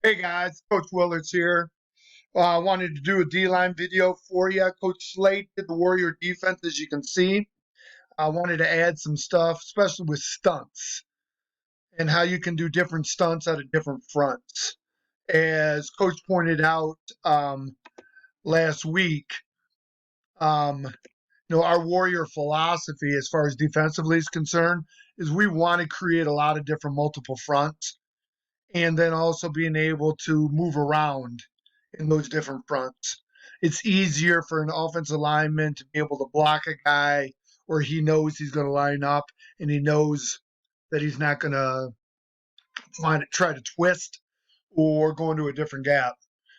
Hey guys, Coach Willertz here. I wanted to do a D-line video for you. Coach Slate did the Warrior defense, as you can see. I wanted to add some stuff, especially with stunts and how you can do different stunts out of different fronts. As Coach pointed out last week, um, our Warrior philosophy as far as defensively is concerned is we want to create a lot of different multiple fronts and then also being able to move around in those different fronts. It's easier for an offensive lineman to be able to block a guy where he knows he's going to line up and he knows that he's not going to try to twist or go into a different gap.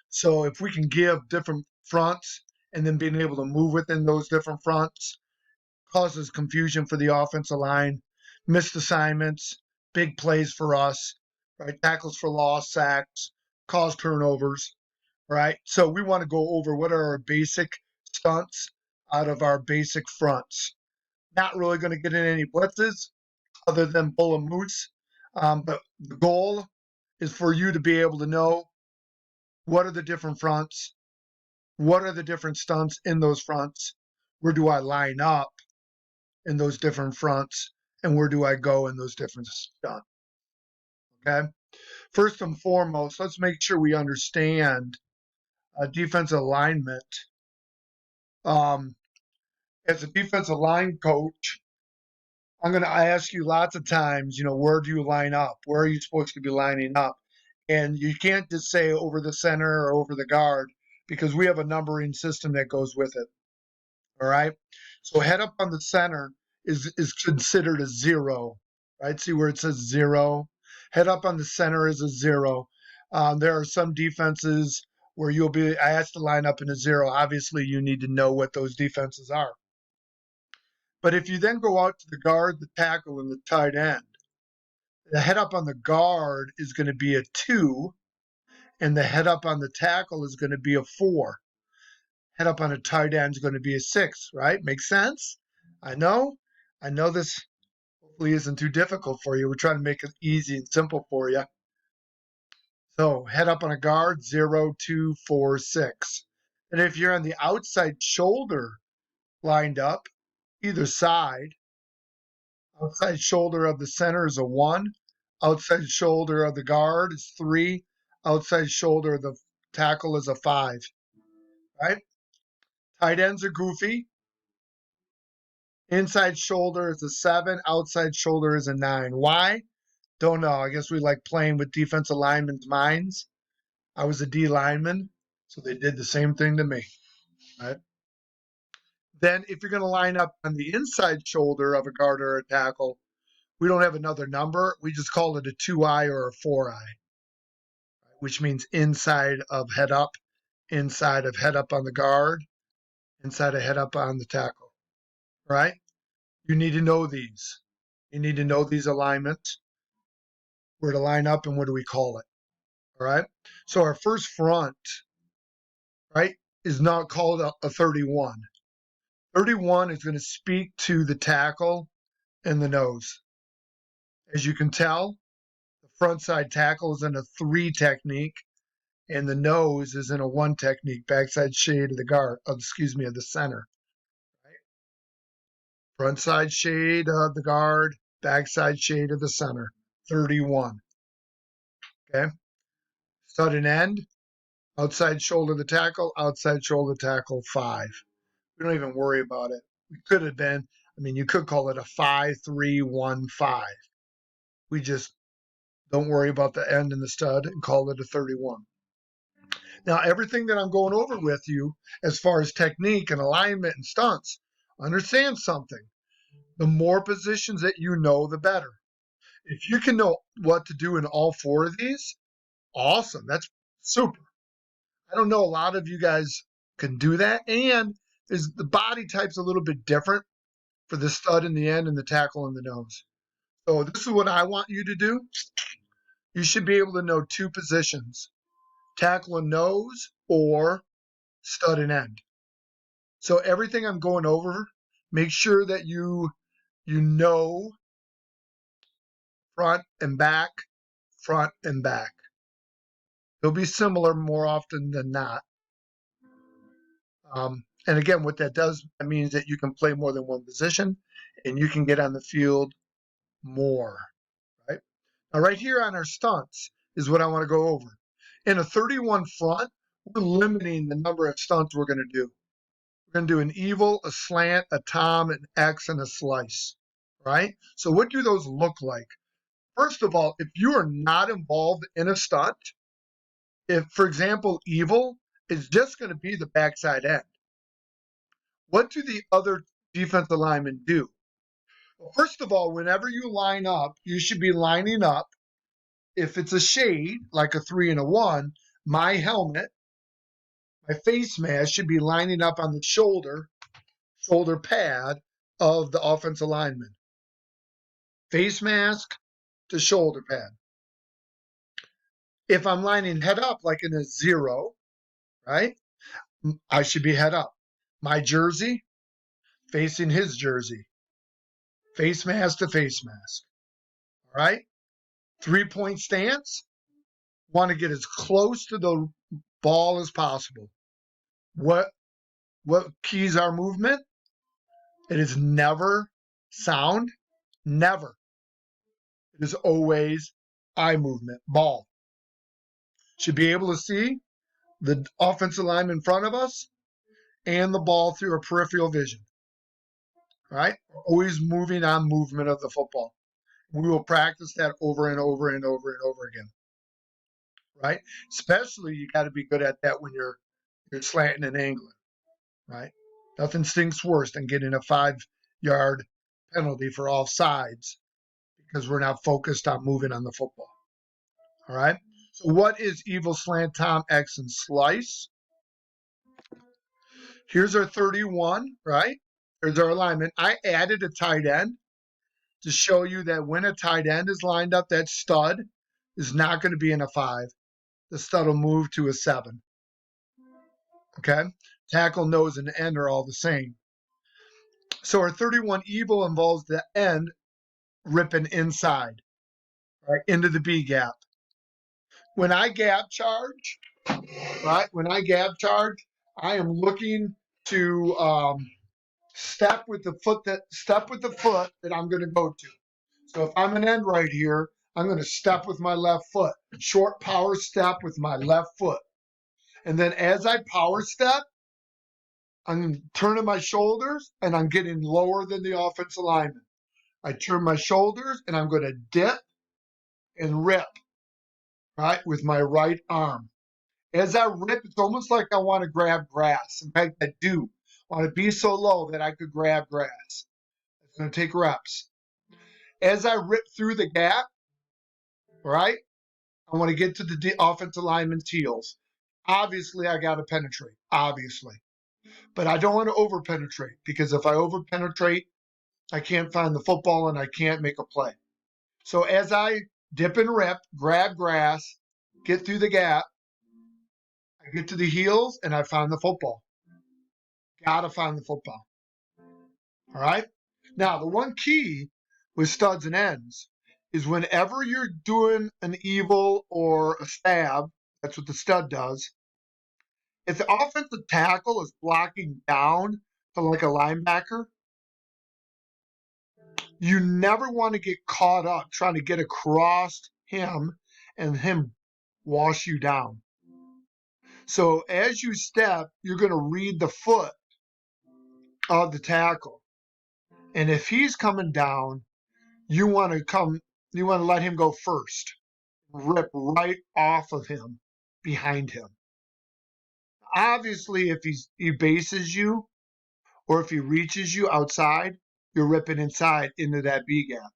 So if we can give different fronts and then being able to move within those different fronts causes confusion for the offensive line, missed assignments, big plays for us, right? Tackles for loss, sacks, cause turnovers, right? So we want to go over what are our basic stunts out of our basic fronts. Not really going to get in any blitzes other than bull and moose, but the goal is for you to be able to know what are the different fronts, what are the different stunts in those fronts, where do I line up in those different fronts, and where do I go in those different stunts. Okay. First and foremost, let's make sure we understand defensive alignment. Um, as a defensive line coach, I'm going to ask you lots of times, where do you line up? Where are you supposed to be lining up? And you can't just say over the center or over the guard because we have a numbering system that goes with it. All right. So head up on the center is considered a zero, right? See where it says zero? Head up on the center is a zero. There are some defenses where you'll be asked to line up in a zero. Obviously, you need to know what those defenses are. But if you then go out to the guard, the tackle, and the tight end, the head up on the guard is going to be a 2, and the head up on the tackle is going to be a 4. Head up on a tight end is going to be a 6, right? Makes sense? I know. I know this hopefully isn't too difficult for you. We're trying to make it easy and simple for you. So head up on a guard, 0, 2, 4, 6. And if you're on the outside shoulder lined up, either side, outside shoulder of the center is a 1. Outside shoulder of the guard is 3. Outside shoulder of the tackle is a 5. Right? Tight ends are goofy. Inside shoulder is a 7. Outside shoulder is a 9. Why? Don't know. I guess we like playing with defensive linemen's minds. I was a D lineman, so they did the same thing to me. Right? Then if you're going to line up on the inside shoulder of a guard or a tackle, we don't have another number. We just call it a 2-eye or a 4-eye, which means inside of head up on the guard, inside of head up on the tackle, right? You need to know these. You need to know these alignments, where to line up and what do we call it, all right? So our first front, right, is not called a 31. 31 is going to speak to the tackle and the nose. As you can tell, the front side tackle is in a 3 technique, and the nose is in a 1 technique, backside shade of the of the center. Right? Front side shade of the guard, backside shade of the center, 31. Okay. Stud and end, outside shoulder of the tackle, outside shoulder tackle, 5. We don't even worry about it. We could have been, you could call it a 5-3-1-5. We just don't worry about the end and the stud and call it a 31. Now, everything that I'm going over with you as far as technique and alignment and stunts, understand something. The more positions that you know, the better. If you can know what to do in all 4 of these, awesome. That's super. I don't know a lot of you guys can do that. And the body type's a little bit different for the stud in the end and the tackle in the nose. So this is what I want you to do. You should be able to know 2 positions, tackle and nose or stud and end. So everything I'm going over, make sure that you know front and back, front and back. They'll be similar more often than not. And again, what that does, that means that you can play more than one position and you can get on the field more, right? Now, right here on our stunts is what I want to go over. In a 31 front, we're limiting the number of stunts we're going to do. We're going to do an evil, a slant, a tom, an X, and a slice, right? So what do those look like? First of all, if you are not involved in a stunt, if, for example, evil is just going to be the backside end, what do the other defensive linemen do? Well, first of all, whenever you line up, you should be lining up. If it's a shade, like a 3 and a 1, my helmet, my face mask should be lining up on the shoulder pad of the offensive lineman. Face mask to shoulder pad. If I'm lining head up, like in a 0, right, I should be head up. My jersey facing his jersey. Face mask to face mask. All right? 3-point stance. Want to get as close to the ball as possible. What keys our movement? It is never sound. Never. It is always eye movement. Ball. Should be able to see the offensive line in front of us and the ball through a peripheral vision. Right? We're always moving on movement of the football. We will practice that over and over and over and over again. Right? Especially you got to be good at that when you're slanting and angling. Right? Nothing stinks worse than getting a 5-yard penalty for offsides because we're not focused on moving on the football. All right? So what is evil, slant, tom, X, and slice? Here's our 31, right? There's our alignment. I added a tight end to show you that when a tight end is lined up, that stud is not going to be in a 5. The stud will move to a 7. Okay? Tackle, nose, and end are all the same. So our 31 evil involves the end ripping inside, right, into the B gap. When I gap charge, right, I am looking to step with the foot that I'm going to go to. So if I'm an end right here, I'm going to step with my left foot. Short power step with my left foot. And then as I power step, I'm turning my shoulders and I'm getting lower than the offensive lineman. I turn my shoulders and I'm going to dip and rip, right, with my right arm. As I rip, it's almost like I want to grab grass. In fact, I do. I want to be so low that I could grab grass. It's going to take reps. As I rip through the gap, right, I want to get to the offensive lineman's heels. Obviously, I got to penetrate, obviously. But I don't want to over-penetrate because if I over-penetrate, I can't find the football and I can't make a play. So as I dip and rip, grab grass, get through the gap, I get to the heels and I find the football. Got to find the football. All right? Now, the one key with studs and ends is whenever you're doing an evil or a stab, that's what the stud does. If the offensive tackle is blocking down to like a linebacker, you never want to get caught up trying to get across him and him wash you down. So as you step, you're going to read the foot of the tackle. And if he's coming down, you want to let him go first. Rip right off of him, behind him. Obviously, if he bases you or if he reaches you outside, you're ripping inside into that B gap.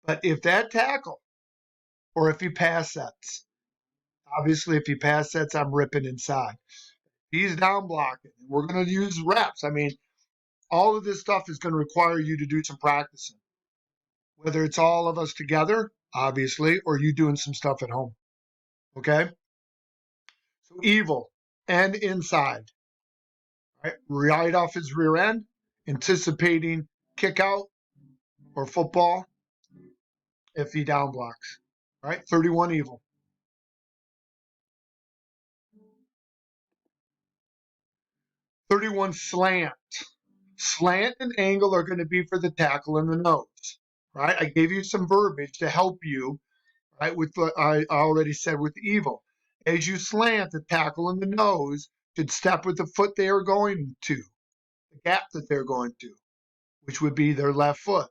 But if that tackle or if he pass sets, obviously if he pass sets, I'm ripping inside. He's down blocking. We're going to use reps. I mean, all of this stuff is going to require you to do some practicing. Whether it's all of us together, obviously, or you doing some stuff at home. Okay? So evil and inside. Right off his rear end, anticipating kick out or football if he down blocks. Right? 31 evil. 31 slant. Slant and angle are going to be for the tackle and the nose, right? I gave you some verbiage to help you, right? With what I already said with evil. As you slant, the tackle and the nose should step with the foot they are going to, the gap that they're going to, which would be their left foot.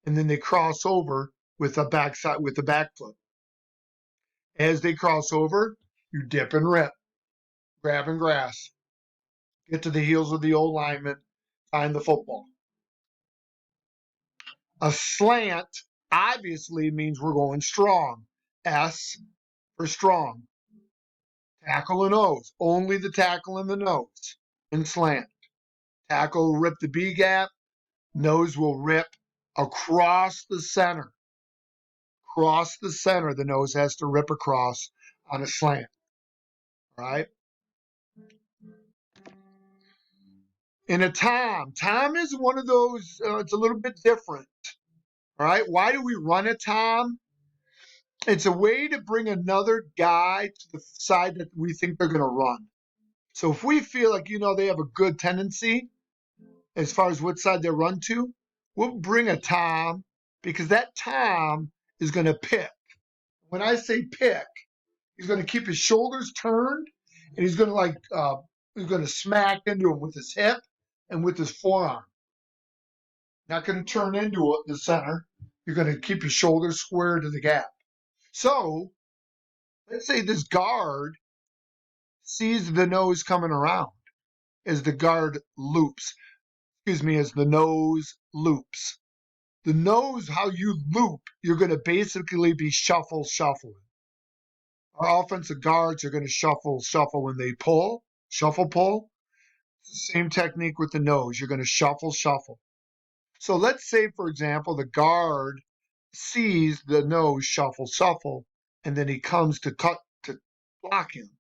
And then they cross over with the backside, with the back foot. As they cross over, you dip and rip, grab and grass, get to the heels of the old lineman, find the football. A slant obviously means we're going strong. S for strong. Tackle and nose. Only the tackle and the nose in slant. Tackle will rip the B gap. Nose will rip across the center. Across the center, the nose has to rip across on a slant. All right? In a tom is one of those, it's a little bit different. All right? Why do we run a tom? It's a way to bring another guy to the side that we think they're going to run. So if we feel like, they have a good tendency as far as what side they run to, we'll bring a tom because that tom is going to pick. When I say pick, he's going to keep his shoulders turned and he's going to he's going to smack into him with his hip and with his forearm. Not going to turn into the center. You're going to keep your shoulders square to the gap. So let's say this guard sees the nose coming around as the guard loops. As the nose loops. The nose, how you loop, you're going to basically be shuffling. Our offensive guards are going to shuffle when they pull, shuffle pull. It's the same technique with the nose. You're going to shuffle. So let's say, for example, the guard sees the nose shuffle, and then he comes to block him.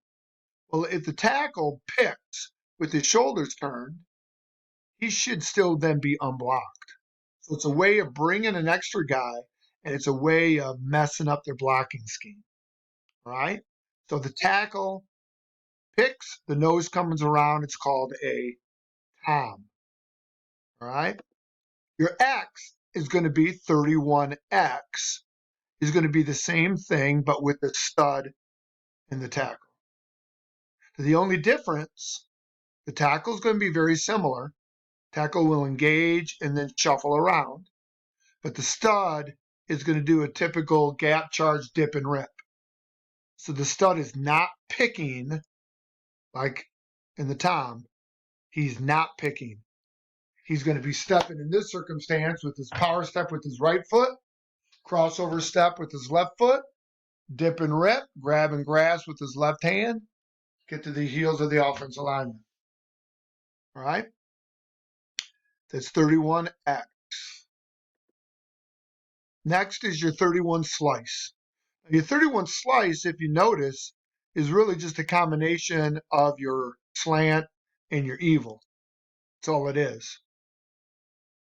Well, if the tackle picks with his shoulders turned, he should still then be unblocked. So it's a way of bringing an extra guy, and it's a way of messing up their blocking scheme. All right? So the tackle picks, the nose comes around, it's called a tom. All right? Your X is going to be 31X. Is going to be the same thing, but with the stud in the tackle. The only difference, the tackle is going to be very similar. Tackle will engage and then shuffle around. But the stud is going to do a typical gap charge, dip, and rip. So the stud is not picking like in the tom. He's not picking. He's going to be stepping in this circumstance with his power step with his right foot, crossover step with his left foot, dip and rip, grab and grasp with his left hand, get to the heels of the offensive lineman. All right? That's 31X. Next is your 31 slice. Your 31 slice, if you notice, is really just a combination of your slant and your evil. That's all it is.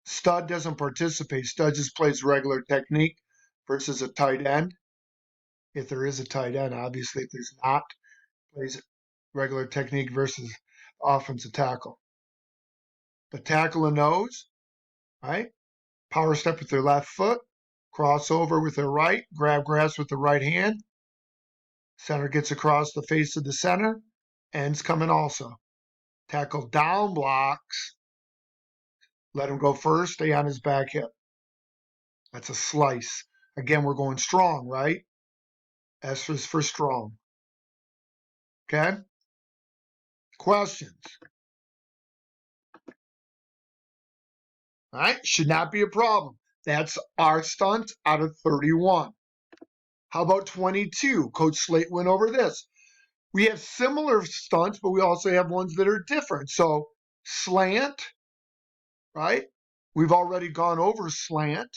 Stud doesn't participate. Stud just plays regular technique versus a tight end. If there is a tight end, obviously. If there's not, plays regular technique versus offensive tackle. But tackle and nose, right? Power step with their left foot, crossover with their right, grab grass with the right hand. Center gets across the face of the center, ends coming also. Tackle down blocks, let him go first, stay on his back hip. That's a slice. Again, we're going strong, right? S is for strong. Okay? Questions? All right? Should not be a problem. That's our stunt out of 31. How about 22? Coach Slate went over this. We have similar stunts, but we also have ones that are different. So slant, right? We've already gone over slant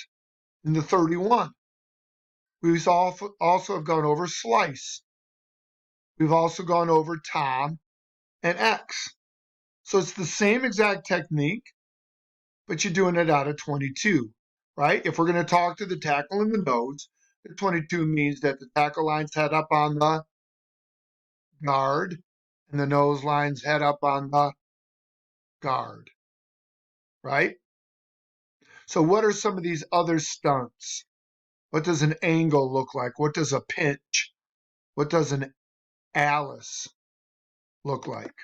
in the 31. We've also have gone over slice. We've also gone over tom and X. So it's the same exact technique, but you're doing it out of 22, right? If we're going to talk to the tackle in the nose, the 22 means that the tackle line's head up on the guard and the nose line's head up on the guard, right? So what are some of these other stunts? What does an angle look like? What does a pinch? What does an Alice look like?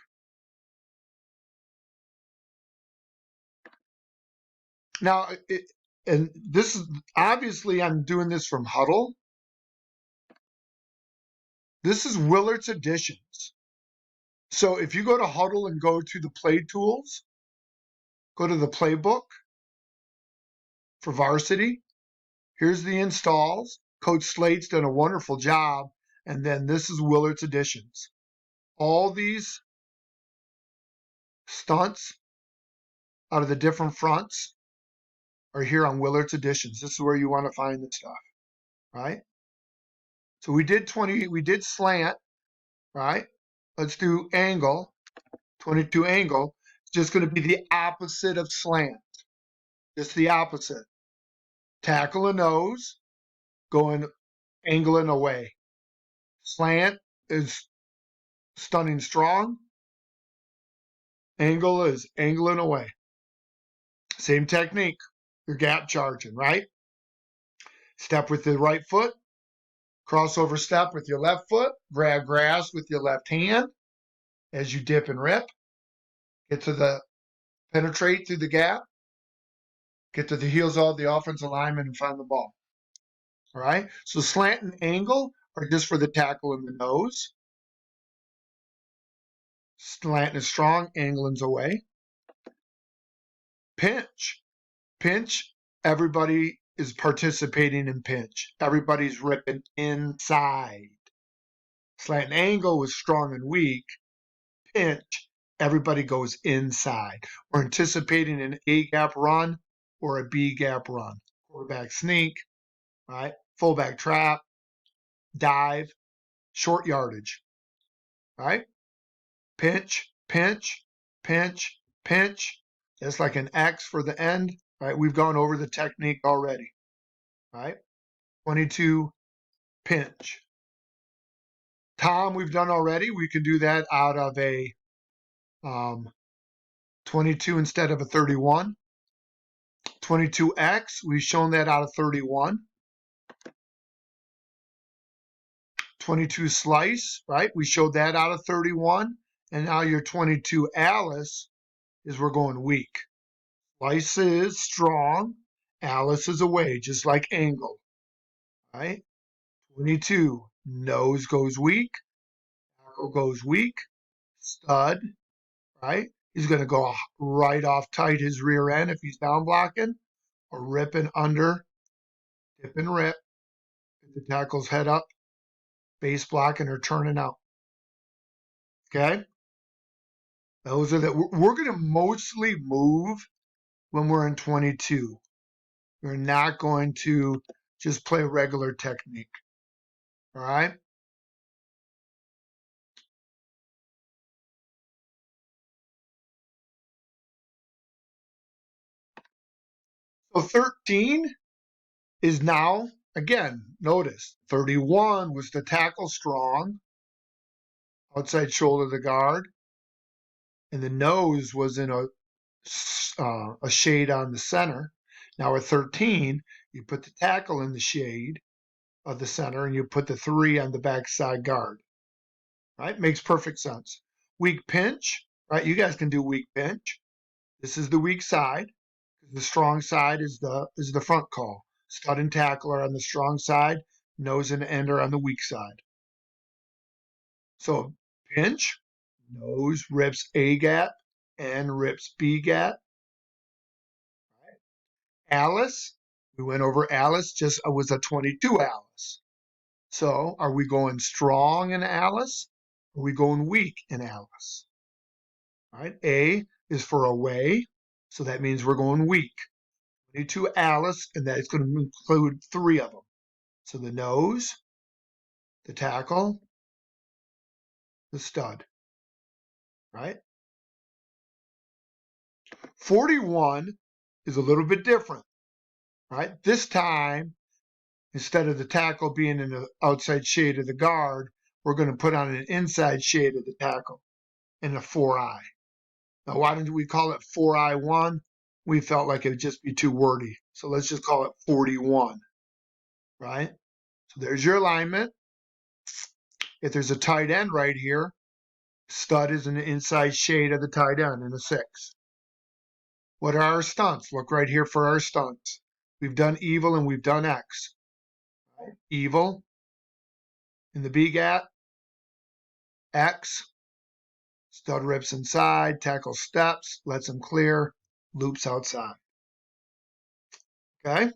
Now, and this is obviously I'm doing this from Huddle. This is Willertz Editions. So if you go to Huddle and go to the play tools, go to the playbook for varsity. Here's the installs. Coach Slate's done a wonderful job. And then this is Willertz Editions. All these stunts out of the different fronts are here on Willertz Editions. This is where you want to find the stuff, right? So we did slant, right? Let's do angle, 22 angle. It's just going to be the opposite of slant. Just the opposite. Tackle a nose, going angling away. Slant is stunning strong. Angle is angling away. Same technique. You're gap charging, right? Step with the right foot. Crossover step with your left foot. Grab grass with your left hand as you dip and rip. Get to the penetrate through the gap. Get to the heels of the offensive lineman and find the ball. All right? So slant and angle are just for the tackle in the nose. Slant is strong, angling's away. Pinch. Pinch, everybody is participating in pinch. Everybody's ripping inside. Slant and angle is strong and weak. Pinch, everybody goes inside. We're anticipating an A-gap run or a B-gap run. Quarterback sneak, right? Fullback trap, dive, short yardage, right? Pinch, pinch, pinch, pinch. That's like an X for the end, right? We've gone over the technique already, right? 22, pinch. Tom, we've done already. We can do that out of a 22 instead of a 31. 22X, we've shown that out of 31. 22 slice, right? We showed that out of 31. And now your 22 Alice is we're going weak. Slice is strong. Alice is away, just like angle, right? 22, nose goes weak. Tackle goes weak. Stud, right? He's going to go right off tight his rear end if he's down blocking or ripping under, dip and rip. Get the tackle's head up, base blocking or turning out. Okay? Those are we're going to mostly move when we're in 22. We're not going to just play regular technique. All right? So 13 is now, again, notice 31 was the tackle strong, outside shoulder of the guard, and the nose was in a shade on the center. Now at 13, you put the tackle in the shade of the center and you put the 3 on the backside guard. Right? Makes perfect sense. Weak pinch, right? You guys can do weak pinch. This is the weak side. The strong side is the front call. Stud and tackler on the strong side, nose and ender on the weak side. So pinch, nose rips A gap and rips B gap. Right. Alice, we went over Alice, just was a 22 Alice. So are we going strong in Alice? Or are we going weak in Alice? All right. A is for away, so that means we're going weak. 22 Alice, and that's going to include 3 of them. So the nose, the tackle, the stud, right? 41 is a little bit different, right? This time, instead of the tackle being in the outside shade of the guard, we're going to put on an inside shade of the tackle in the 4-eye, Now, why didn't we call it 4I1? We felt like it would just be too wordy. So let's just call it 41, right? So there's your alignment. If there's a tight end right here, stud is an inside shade of the tight end in a 6. What are our stunts? Look right here for our stunts. We've done evil and we've done X. Right? Evil in the B gap, X, stud rips inside, tackle steps, lets him clear, loops outside. Okay?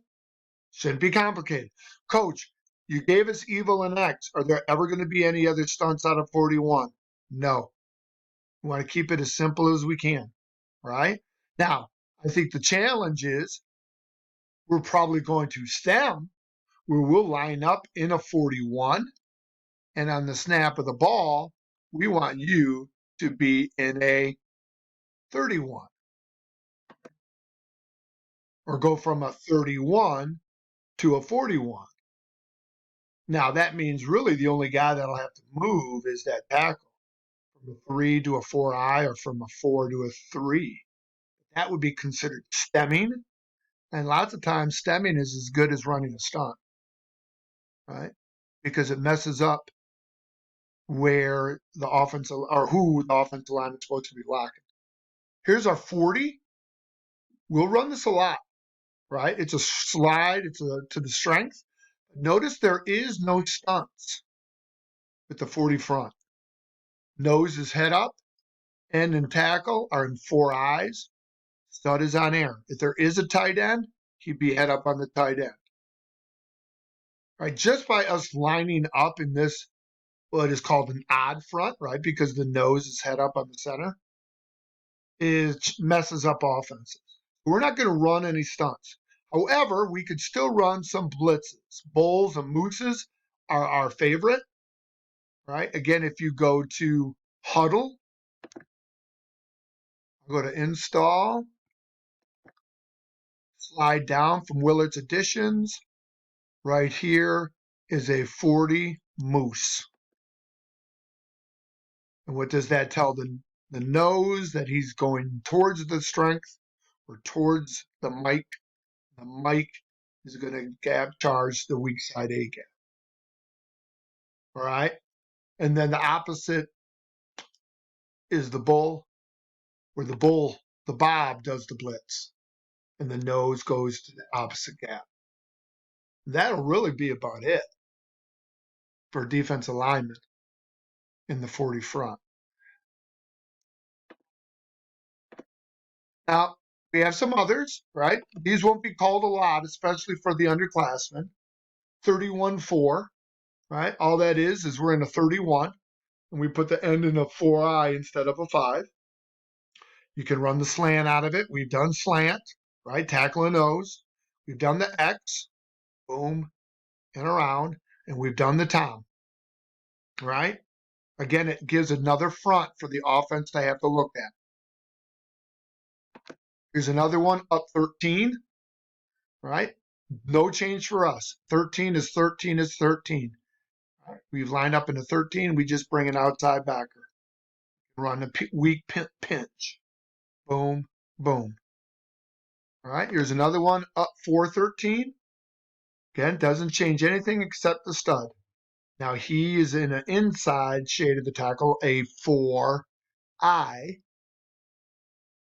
Shouldn't be complicated. Coach, you gave us evil and X. Are there ever going to be any other stunts out of 41? No. We want to keep it as simple as we can, right? Now, I think the challenge is we're probably going to stem where we'll line up in a 41, and on the snap of the ball, we want you to be in a 31 or go from a 31 to a 41. Now, that means really the only guy that'll have to move is that tackle from a 3 to a 4I or from a 4 to a 3. That would be considered stemming. And lots of times stemming is as good as running a stunt, right? Because it messes up where the offensive or who the offensive line is supposed to be blocking. Here's our 40. We'll run this a lot, right? It's a slide. It's to the strength. Notice there is no stunts with the 40 front. Nose is head up. End and tackle are in 4Is. Stud is on air. If there is a tight end, he'd be head up on the tight end. Right? Just by us lining up in this, what is called an odd front, right? Because the nose is head up on the center, it messes up offenses. We're not going to run any stunts. However, we could still run some blitzes. Bulls and mooses are our favorite, right? Again, if you go to huddle, go to install, slide down from Willertz Additions. Right here is a 40 moose. And what does that tell the nose? That he's going towards the strength or towards the mic. The mic is going to gap charge the weak side A gap. All right. And then the opposite is the bull, where the bob does the blitz. And the nose goes to the opposite gap. That'll really be about it for defense alignment in the 40 front. Now, we have some others, right? These won't be called a lot, especially for the underclassmen. 31-4, right? All that is we're in a 31, and we put the end in a 4I instead of a 5. You can run the slant out of it. We've done slant, right? Tackle and nose. We've done the X, boom, and around, and we've done the Tom, right? Again, it gives another front for the offense to have to look at. Here's another one, up 13, right? No change for us. 13 is 13 is 13. Right? We've lined up in a 13. We just bring an outside backer. Run a weak pinch. Boom, boom. All right, here's another one, up 4-13. Again, doesn't change anything except the stud. Now he is in an inside shade of the tackle, a 4I,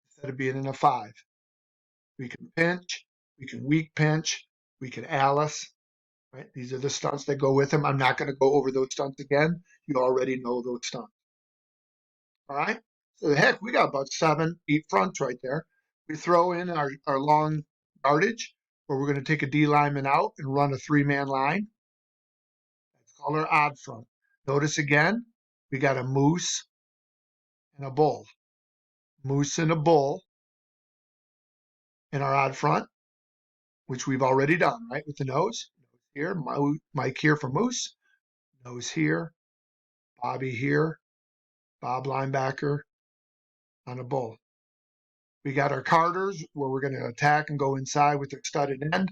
instead of being in a 5. We can pinch, we can weak pinch, we can Alice. Right? These are the stunts that go with him. I'm not going to go over those stunts again. You already know those stunts. All right? So heck, we got about 7, 8 fronts right there. We throw in our long yardage, where we're going to take a D lineman out and run a 3-man line. That's called our odd front. Notice again, we got a moose and a bull. Moose and a bull in our odd front, which we've already done, right? With the nose. Here, Mike here for moose. Nose here. Bobby here. Bob linebacker on a bull. We got our Carters, where we're going to attack and go inside with their studded end.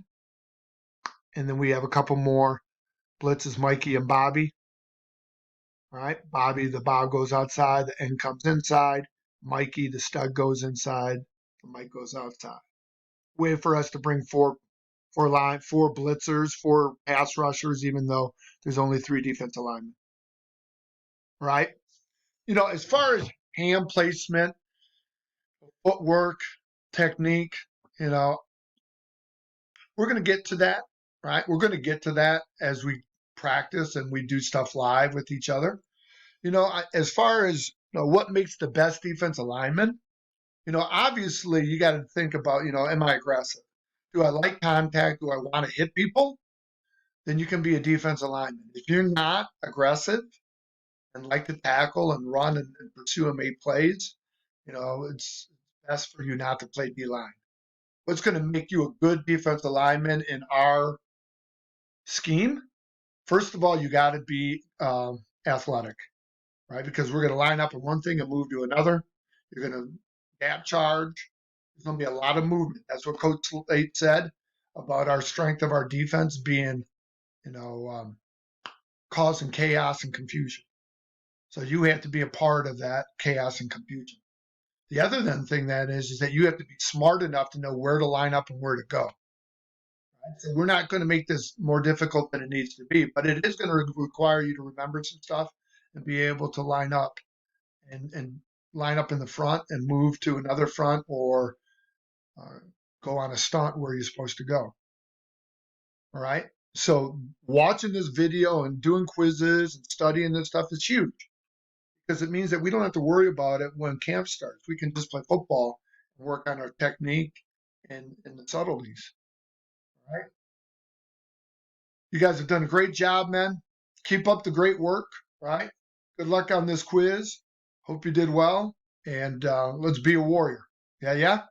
And then we have a couple more blitzes, Mikey and Bobby. All right, Bobby, the bob goes outside, the end comes inside. Mikey, the stud, goes inside. The Mike goes outside. Way for us to bring four blitzers, four pass rushers, even though there's only 3 defensive linemen. Right? As far as hand placement, footwork, technique, you know, we're going to get to that, right? We're going to get to that as we practice and we do stuff live with each other. As far as what makes the best defensive lineman, obviously you got to think about, am I aggressive? Do I like contact? Do I want to hit people? Then you can be a defensive lineman. If you're not aggressive and like to tackle and run and pursue and make plays, it's best for you not to play D-line. What's going to make you a good defensive lineman in our scheme? First of all, you got to be athletic, right? Because we're going to line up in one thing and move to another. You're going to gap charge. There's going to be a lot of movement. That's what Coach Slate said about our strength of our defense being, causing chaos and confusion. So you have to be a part of that chaos and confusion. The other thing that is that you have to be smart enough to know where to line up and where to go. Right? So we're not going to make this more difficult than it needs to be, but it is going to require you to remember some stuff and be able to line up and line up in the front and move to another front or go on a stunt where you're supposed to go. All right. So watching this video and doing quizzes and studying this stuff is huge because it means that we don't have to worry about it when camp starts. We can just play football and work on our technique and the subtleties. All right. You guys have done a great job, man. Keep up the great work. Right. Good luck on this quiz. Hope you did well. And let's be a warrior. Yeah, yeah.